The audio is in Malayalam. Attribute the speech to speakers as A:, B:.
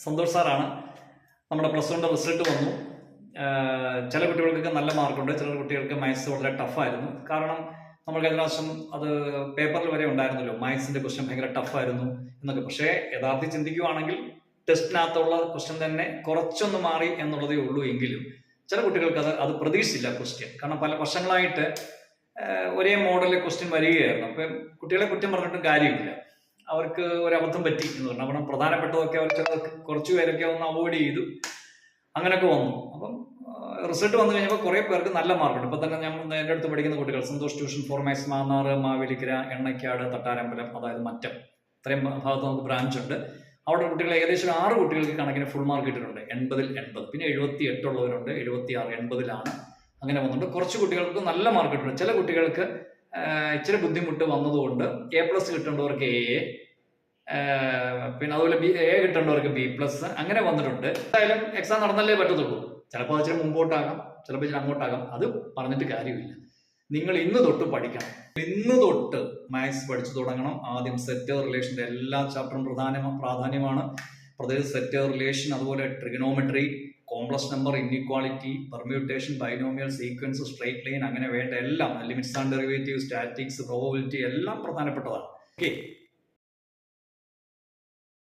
A: സന്തോഷ് സാറാണ്. നമ്മുടെ പ്ലസ് വണ്ണിൻ്റെ റിസൾട്ട് വന്നു. ചില കുട്ടികൾക്കൊക്കെ നല്ല മാർക്കുണ്ട്, ചില കുട്ടികൾക്ക് മാത്സ് വളരെ ടഫായിരുന്നു. കാരണം നമ്മൾ കഴിഞ്ഞ പ്രാവശ്യം അത് പേപ്പറിൽ വരെ ഉണ്ടായിരുന്നല്ലോ, മാത്സിന്റെ ക്വസ്റ്റ്യൻ ഭയങ്കര ടഫായിരുന്നു എന്നൊക്കെ. പക്ഷേ യഥാർത്ഥത്തിൽ ചിന്തിക്കുകയാണെങ്കിൽ ടെസ്റ്റിനകത്തുള്ള ക്വസ്റ്റ്യൻ തന്നെ കുറച്ചൊന്ന് മാറി എന്നുള്ളതേ ഉള്ളൂ. എങ്കിലും ചില കുട്ടികൾക്ക് അത് പ്രതീക്ഷിച്ചില്ല ക്വസ്റ്റ്യൻ. കാരണം പല വർഷങ്ങളായിട്ട് ഒരേ മോഡലിലെ ക്വസ്റ്റ്യൻ വരികയായിരുന്നു. അപ്പം കുട്ടികളെ കുറ്റം പറഞ്ഞിട്ടും കാര്യമില്ല, അവർക്ക് ഒരു അബദ്ധം പറ്റി എന്ന് പറഞ്ഞു. കാരണം പ്രധാനപ്പെട്ടതൊക്കെ അവർ കുറച്ചു പേരൊക്കെ ഒന്ന് അവോയ്ഡ് ചെയ്തു, അങ്ങനെയൊക്കെ വന്നു. അപ്പം റിസൾട്ട് വന്നു കഴിഞ്ഞപ്പോൾ കുറേ പേർക്ക് നല്ല മാർക്കുണ്ട്. ഇപ്പം തന്നെ ഞാൻ എൻ്റെ അടുത്ത് പഠിക്കുന്ന കുട്ടികൾ Santhosh tuition for maths, Mannar, Mavelikkara, Ennakkad, Thattarambalam, അതായത് മറ്റം, ഇത്രയും ഭാഗത്ത് നമുക്ക് ബ്രാഞ്ച് ഉണ്ട്. അവിടെ കുട്ടികൾ ഏകദേശം 6 കുട്ടികൾക്ക് കണക്കിന് ഫുൾ മാർക്ക് കിട്ടിയിട്ടുണ്ട്, 80-ൽ 80. പിന്നെ 78 ഉള്ളവരുണ്ട്, 76, 80-ലാണ് അങ്ങനെ വന്നിട്ടുണ്ട്. കുറച്ച് കുട്ടികൾക്ക് നല്ല മാർക്ക് കിട്ടുന്നുണ്ട്. ചില കുട്ടികൾക്ക് ഇച്ചിരി ബുദ്ധിമുട്ട് വന്നതുകൊണ്ട് A+ കിട്ടേണ്ടവർക്ക് A, പിന്നെ അതുപോലെ A കിട്ടേണ്ടവർക്ക് B+, അങ്ങനെ വന്നിട്ടുണ്ട്. എന്തായാലും എക്സാം നടന്നല്ലേ പറ്റത്തുള്ളൂ. ചിലപ്പോൾ ഇച്ചിരി മുമ്പോട്ടാകാം, ചിലപ്പോൾ ഇച്ചിരി അങ്ങോട്ടാകാം. അത് പറഞ്ഞിട്ട് കാര്യമില്ല. നിങ്ങൾ ഇന്ന് തൊട്ട് പഠിക്കണം. ഇന്ന് തൊട്ട് മാത്സ് പഠിച്ചു തുടങ്ങണം. ആദ്യം സെറ്റ് റിലേഷൻ്റെ എല്ലാ ചാപ്റ്ററും പ്രാധാന്യമാണ്. പ്രത്യേകിച്ച് സെറ്റ് റിലേഷൻ, അതുപോലെ trigonometry, complex number, inequality, permutation, binomial, sequence, straight line, അങ്ങനെ വേണ്ട എല്ലാം, limits and derivative, statics, probability എല്ലാം പ്രധാനപ്പെട്ടതാണ്. ഓക്കെ.